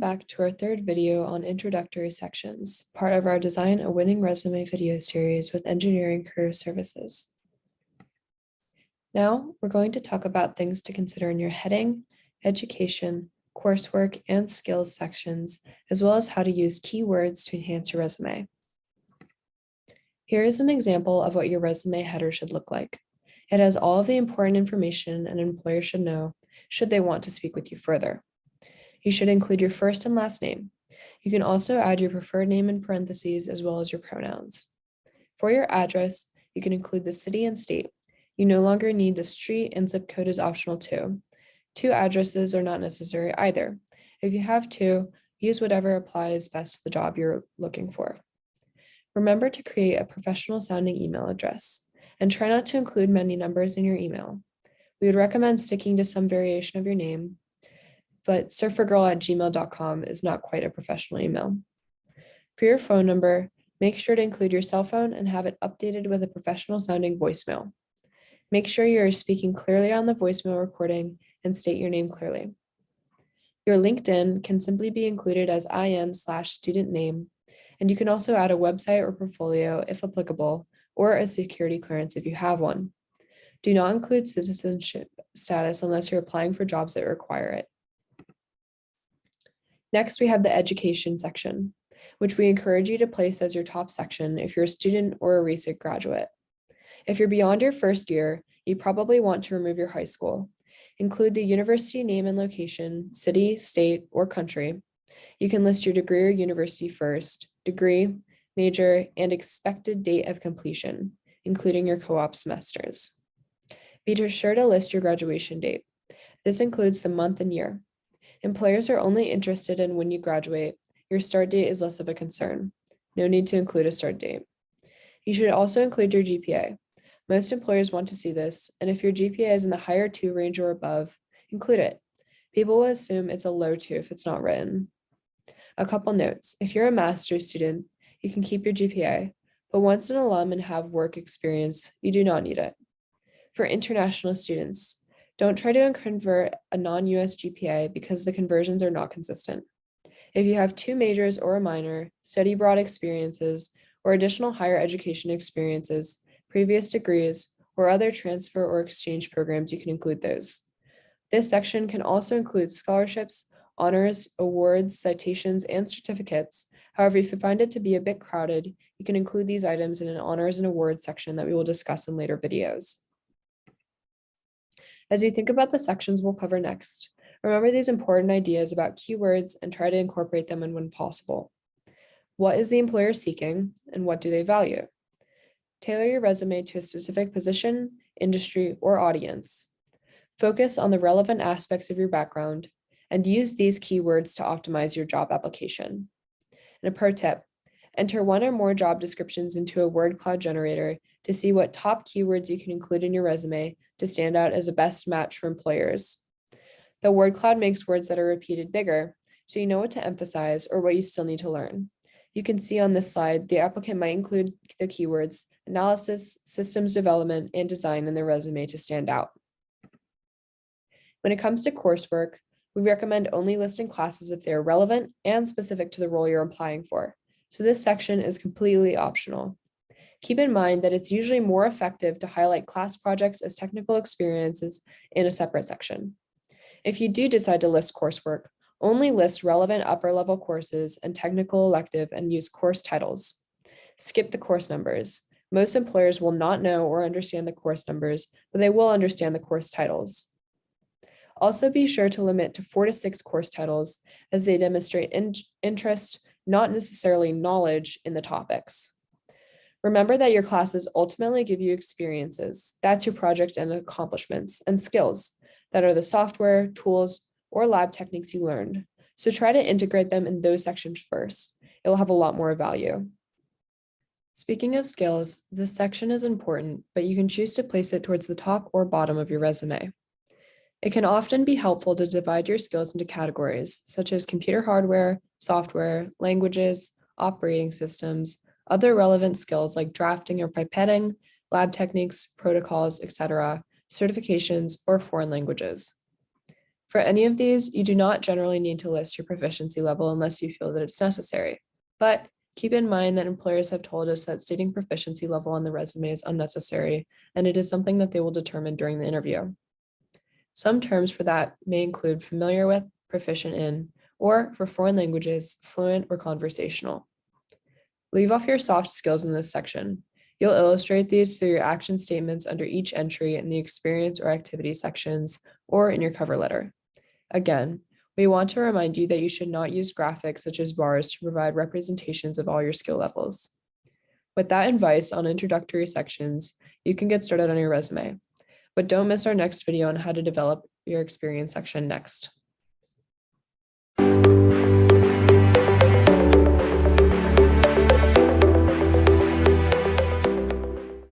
back to our third video on introductory sections, part of our Design a Winning Resume video series with Engineering Career Services. Now, we're going to talk about things to consider in your heading, education, coursework, and skills sections, as well as how to use keywords to enhance your resume. Here is an example of what your resume header should look like. It has all of the important information an employer should know should they want to speak with you further. You should include your first and last name. You can also add your preferred name in parentheses as well as your pronouns. For your address, you can include the city and state. You no longer need the street, and zip code is optional too. 2 addresses are not necessary either. If you have 2, use whatever applies best to the job you're looking for. Remember to create a professional sounding email address and try not to include many numbers in your email. We would recommend sticking to some variation of your name, but surfergirl@gmail.com is not quite a professional email. For your phone number, make sure to include your cell phone and have it updated with a professional sounding voicemail. Make sure you are speaking clearly on the voicemail recording and state your name clearly. Your LinkedIn can simply be included as IN/student name, and you can also add a website or portfolio if applicable, or a security clearance if you have one. Do not include citizenship status unless you're applying for jobs that require it. Next, we have the education section, which we encourage you to place as your top section if you're a student or a recent graduate. If you're beyond your first year, you probably want to remove your high school. Include the university name and location, city, state, or country. You can list your degree or university first, degree, major, and expected date of completion, including your co-op semesters. Be sure to list your graduation date. This includes the month and year. Employers are only interested in when you graduate. Your start date is less of a concern. No need to include a start date. You should also include your GPA. Most employers want to see this, and if your GPA is in the higher 2 range or above, include it. People will assume it's a low 2 if it's not written. A couple notes. If you're a master's student, you can keep your GPA, but once an alum and have work experience, you do not need it. For international students, don't try to convert a non-US GPA because the conversions are not consistent. If you have 2 majors or a minor, study abroad experiences, or additional higher education experiences, previous degrees, or other transfer or exchange programs, you can include those. This section can also include scholarships, honors, awards, citations, and certificates. However, if you find it to be a bit crowded, you can include these items in an honors and awards section that we will discuss in later videos. As you think about the sections we'll cover next, remember these important ideas about keywords and try to incorporate them in when possible. What is the employer seeking, and what do they value? Tailor your resume to a specific position, industry, or audience. Focus on the relevant aspects of your background and use these keywords to optimize your job application. And a pro tip, enter 1 or more job descriptions into a word cloud generator to see what top keywords you can include in your resume to stand out as a best match for employers. The word cloud makes words that are repeated bigger, so you know what to emphasize or what you still need to learn. You can see on this slide, the applicant might include the keywords analysis, systems development, and design in their resume to stand out. When it comes to coursework, we recommend only listing classes if they are relevant and specific to the role you're applying for. So this section is completely optional. Keep in mind that it's usually more effective to highlight class projects as technical experiences in a separate section. If you do decide to list coursework, only list relevant upper-level courses and technical elective and use course titles. Skip the course numbers. Most employers will not know or understand the course numbers, but they will understand the course titles. Also be sure to limit to 4 to 6 course titles as they demonstrate interest, not necessarily knowledge in the topics. Remember that your classes ultimately give you experiences. That's your project and accomplishments and skills that are the software, tools, or lab techniques you learned. So try to integrate them in those sections first. It will have a lot more value. Speaking of skills, this section is important, but you can choose to place it towards the top or bottom of your resume. It can often be helpful to divide your skills into categories, such as computer hardware, software, languages, operating systems, other relevant skills like drafting or pipetting, lab techniques, protocols, etc., certifications, or foreign languages. For any of these, you do not generally need to list your proficiency level unless you feel that it's necessary. But keep in mind that employers have told us that stating proficiency level on the resume is unnecessary, and it is something that they will determine during the interview. Some terms for that may include familiar with, proficient in, or for foreign languages, fluent or conversational. Leave off your soft skills in this section. You'll illustrate these through your action statements under each entry in the experience or activity sections or in your cover letter. Again, we want to remind you that you should not use graphics such as bars to provide representations of all your skill levels. With that advice on introductory sections, you can get started on your resume. But don't miss our next video on how to develop your experience section next.